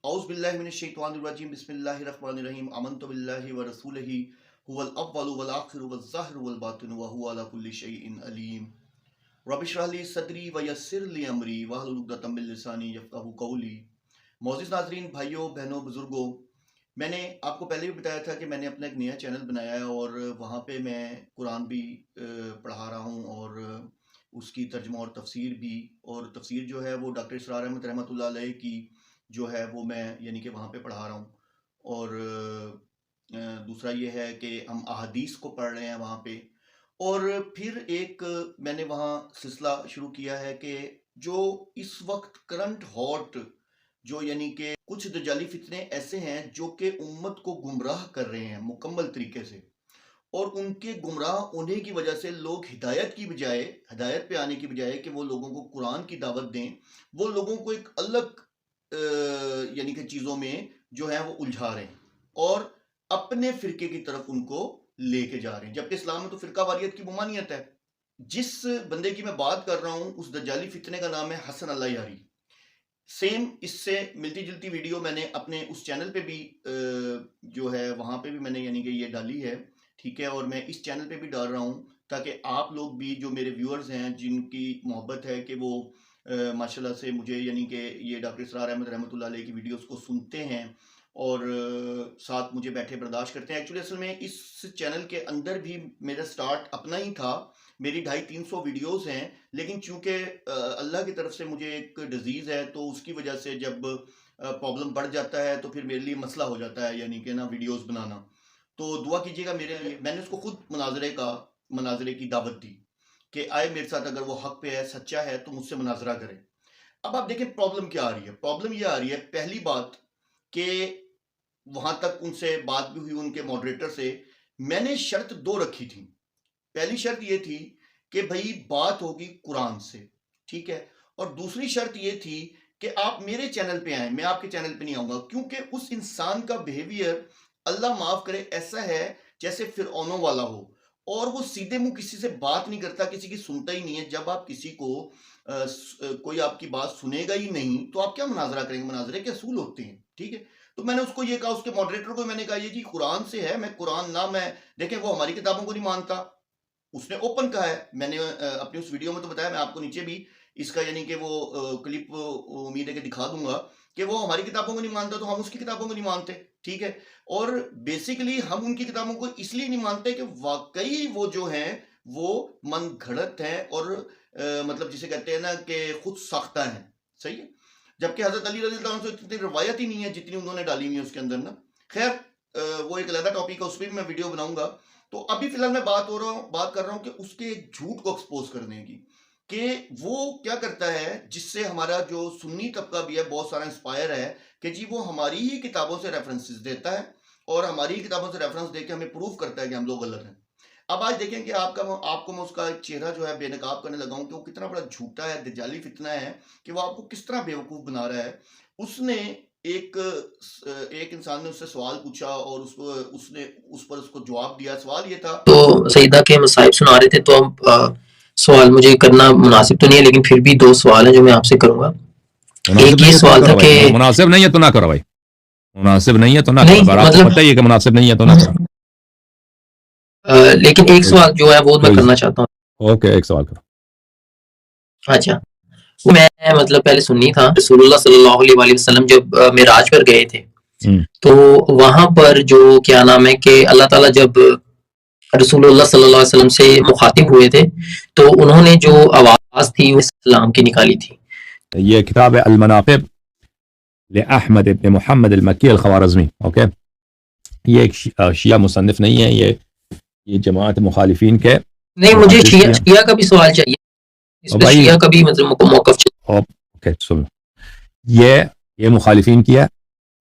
اعوذ باللہ من الشیطان الرجیم بسم اللہ الرحمن الرحیم آمنت باللہ ورسولہ هو الاول والآخر والظاہر والباطن وهو على كل شیء علیم رب اشرح لي صدری ویسر لي امری واحلل عقدۃ من لسانی یفقہوا قولی۔ معزز ناظرین، بھائیوں بہنوں بزرگوں، میں نے آپ کو پہلے بھی بتایا تھا کہ میں نے اپنا ایک نیا چینل بنایا ہے اور وہاں پہ میں قرآن بھی پڑھا رہا ہوں اور اس کی ترجمہ اور تفسیر بھی، اور تفسیر جو ہے وہ ڈاکٹر اسرار احمد رحمۃ اللہ علیہ کی جو ہے وہ میں یعنی کہ وہاں پہ پڑھا رہا ہوں، اور دوسرا یہ ہے کہ ہم احادیث کو پڑھ رہے ہیں وہاں پہ۔ اور پھر ایک میں نے وہاں سلسلہ شروع کیا ہے کہ جو اس وقت کرنٹ ہاٹ جو یعنی کہ کچھ دجالی فتنے ایسے ہیں جو کہ امت کو گمراہ کر رہے ہیں مکمل طریقے سے، اور ان کے گمراہ ہونے کی وجہ سے لوگ ہدایت پہ آنے کی بجائے کہ وہ لوگوں کو قرآن کی دعوت دیں، وہ لوگوں کو ایک الگ یعنی کہ چیزوں میں جو ہے وہ الجھا رہے ہیں اور اپنے فرقے کی طرف ان کو لے کے جا رہے ہیں، جبکہ اسلام میں تو فرقہ واریت کی ممانعت ہے۔ جس بندے کی میں بات کر رہا ہوں اس دجالی فتنے کا نام ہے حسن اللہ یاری۔ سیم اس سے ملتی جلتی ویڈیو میں نے اپنے اس چینل پہ بھی جو ہے وہاں پہ بھی میں نے یعنی کہ یہ ڈالی ہے، ٹھیک ہے، اور میں اس چینل پہ بھی ڈال رہا ہوں تاکہ آپ لوگ بھی جو میرے ویورز ہیں جن کی محبت ہے کہ وہ ماشاءاللہ سے مجھے یعنی کہ یہ ڈاکٹر اسرار احمد رحمۃ اللہ علیہ کی ویڈیوز کو سنتے ہیں اور ساتھ مجھے بیٹھے برداشت کرتے ہیں۔ ایکچولی اصل میں اس چینل کے اندر بھی میرا سٹارٹ اپنا ہی تھا، میری 250-300 ویڈیوز ہیں، لیکن چونکہ اللہ کی طرف سے مجھے ایک ڈیزیز ہے تو اس کی وجہ سے جب پرابلم بڑھ جاتا ہے تو پھر میرے لیے مسئلہ ہو جاتا ہے یعنی کہ نا ویڈیوز بنانا۔ تو دعا کیجیے گا میرے لیے۔ میں نے اس کو خود مناظرے کی دعوت دی کہ آئے میرے ساتھ، اگر وہ حق پہ ہے سچا ہے تو مجھ سے مناظرہ کرے۔ اب آپ دیکھیں پرابلم کیا آ رہی ہے۔ پرابلم یہ آ رہی ہے، پہلی بات کہ وہاں تک ان سے بات بھی ہوئی ان کے ماڈریٹر سے، میں نے شرط 2 رکھی تھی۔ پہلی شرط یہ تھی کہ بھئی بات ہوگی قرآن سے، ٹھیک ہے، اور دوسری شرط یہ تھی کہ آپ میرے چینل پہ آئیں، میں آپ کے چینل پہ نہیں آؤں گا، کیونکہ اس انسان کا بیہیویئر اللہ معاف کرے ایسا ہے جیسے فرعونوں والا ہو، اور وہ سیدھے منہ کسی سے بات نہیں کرتا، کسی کی سنتا ہی نہیں ہے۔ جب آپ کسی کو کوئی آپ کی بات سنے گا ہی نہیں تو آپ کیا مناظرہ کریں گے؟ مناظرے کے اصول ہوتے ہیں، ٹھیک ہے۔ تو میں نے اس کو یہ کہا، اس کے ماڈریٹر کو میں نے کہا یہ جی قرآن سے ہے، میں قرآن نہ میں دیکھیں وہ ہماری کتابوں کو نہیں مانتا، اس نے اوپن کہا ہے۔ میں نے اپنی اس ویڈیو میں تو بتایا، میں آپ کو نیچے بھی اس کا یعنی کہ وہ کلپ امید ہے کہ دکھا دوں گا کہ وہ ہماری کتابوں کو نہیں مانتا تو ہم اس کی کتابوں کو نہیں مانتے، ٹھیک ہے۔ اور بیسیکلی ہم ان کی کتابوں کو اس لیے نہیں مانتے کہ واقعی وہ جو ہیں وہ من گھڑت ہیں اور مطلب جسے کہتے ہیں نا کہ خود ساختہ ہیں، صحیح ہے۔ جبکہ حضرت علی رضی اللہ عنہ سے اتنی ہوئی نہیں ہے جتنی انہوں نے ڈالی ہوئی ہے اس کے اندر نا۔ خیر وہ ایک علیحدہ ٹاپک ہے، اس پہ بھی میں ویڈیو بناؤں گا۔ تو ابھی فی الحال میں بات کر رہا ہوں کہ اس کے ایک جھوٹ کو ایکسپوز کرنے کی، کہ وہ کیا کرتا ہے جس سے ہمارا جو سنی طبقہ بھی ہے بہت سارا انسپائر ہے کہ جی وہ ہماری ہی کتابوں سے ریفرنسز دیتا ہے اور ہماری ہی کتابوں سے ریفرنس دے کے ہمیں پروف کرتا ہے کہ ہم لوگ غلط ہیں۔ اب آج دیکھیں کہ آپ کو میں اس کا ایک چہرہ جو ہے بے نقاب کرنے لگا ہوں کہ وہ کتنا بڑا جھوٹا ہے، دجالی فتنہ ہے، کہ وہ آپ کو کس طرح بیوقوف بنا رہا ہے۔ اس نے ایک انسان نے اس سے سوال پوچھا اور اس نے اس پر اس کو جواب دیا۔ سوال یہ تھا، تو سیدہ کے مصائب سنا رہے تھے، تو اب سوال مجھے کرنا مناسب تو نہیں ہے، لیکن پھر بھی 2 سوال ہیں جو میں آپ سے کروں گا۔ ایک یہ سوال تھا کہ مناسب نہیں ہے تو نہ کرو بھائی، مناسب نہیں ہے تو نہ کرو، آپ کو پتہ ہی ہے کہ مناسب نہیں ہے تو نہ کرو، لیکن ایک سوال جو ہے وہ میں کرنا چاہتا ہوں۔ اوکے، ایک سوال کرو۔ اچھا، میں مطلب پہلے سنی تھا، رسول اللہ صلی اللہ علیہ وآلہ وسلم جب معراج پر گئے تھے تو وہاں پر جو کیا نام ہے کہ اللہ تعالیٰ جب رسول اللہ صلی اللہ علیہ وسلم سے مخاطب ہوئے تھے تو انہوں نے جو آواز تھی وہ اسلام کی نکالی تھی۔ یہ کتاب ہے المناقب لأحمد ابن محمد المکی الخوارزمی، اوکے۔ یہ ایک شیعہ مصنف نہیں ہے، یہ جماعت مخالفین کے نہیں، مجھے شیعہ کا بھی سوال چاہیے، اس پہ شیعہ کا بھی مطلب موقف چاہیے۔ اوکے سنو، یہ مخالفین کیا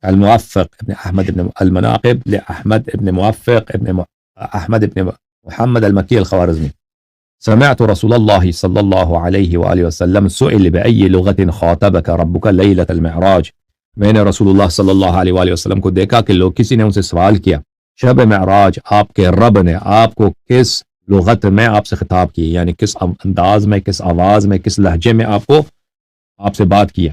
الموفق ابن احمد ابن المناقب لأحمد ابن موفق ابن احمد ابن محمد المکی الخوارزمی۔ سمعت رسول الله صلى الله عليه وآله وسلم سئل بأي لغة خاطبك ربك ليلة المعراج۔ میں نے رسول اللہ صلی اللہ علیہ وآلہ وسلم کو دیکھا کہ کسی نے ان سے سوال کیا، شب معراج آپ کے رب نے آپ کو کس لغت میں آپ سے خطاب کی، یعنی کس انداز میں، کس آواز میں، کس لہجے میں آپ سے بات کیا۔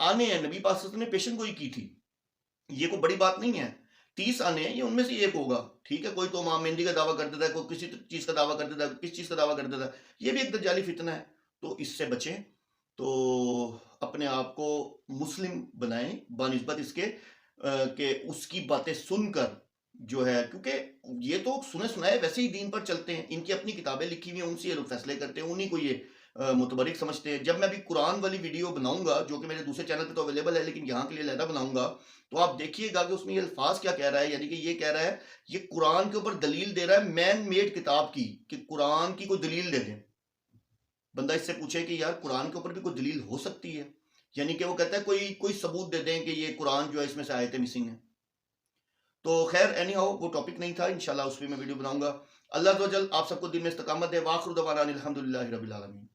آنے ہیں، نبی پاک صلی اللہ علیہ وسلم نے پیشن گوئی کی تھی، یہ کوئی بڑی بات نہیں ہے، 30 آنے ہیں، یہ ان میں سے ایک ہوگا، ٹھیک ہے، کوئی تو امام مہدی کا دعویٰ کر دیتا ہے، کوئی کسی چیز کا دعویٰ کر دیتا ہے، کس چیز کا دعویٰ کر دیتا ہے، یہ بھی ایک دجالی فتنہ ہے، تو اس سے بچیں، تو اپنے آپ کو مسلم بنائیں بنسبت اس کے کہ اس کی باتیں سن کر جو ہے، کیونکہ یہ تو سنے سنائے ویسے ہی دین پر چلتے ہیں، ان کی اپنی کتابیں لکھی ہوئی ہیں، ان سے یہ لوگ فیصلے کرتے ہیں، انہی کو یہ متبرک سمجھتے ہیں. جب میں ابھی قرآن والی ویڈیو بناؤں گا جو کہ میرے دوسرے چینل پہ تو اویلیبل ہے لیکن یہاں کے لیے علیحدہ بناؤں گا، تو آپ دیکھیے گا کہ اس میں یہ الفاظ کیا کہہ رہا ہے، یعنی کہ یہ کہہ رہا ہے، یہ قرآن کے اوپر دلیل دے رہا ہے مین میڈ کتاب کی، کہ قرآن کی کوئی دلیل دے دیں. بندہ اس سے پوچھے کہ یار قرآن کے اوپر بھی کوئی دلیل ہو سکتی ہے، یعنی کہ وہ کہتا ہے کوئی ثبوت دے دیں کہ یہ قرآن جو ہے اس میں سے آیتیں مسنگ ہیں. تو خیر اینی ہاؤ وہ ٹاپک نہیں تھا، انشاءاللہ اس پہ میں ویڈیو بناؤں گا. اللہ عز و جل آپ سب کو دین میں استقامت دے. وآخر دعوانا الحمدللہ رب العالمین.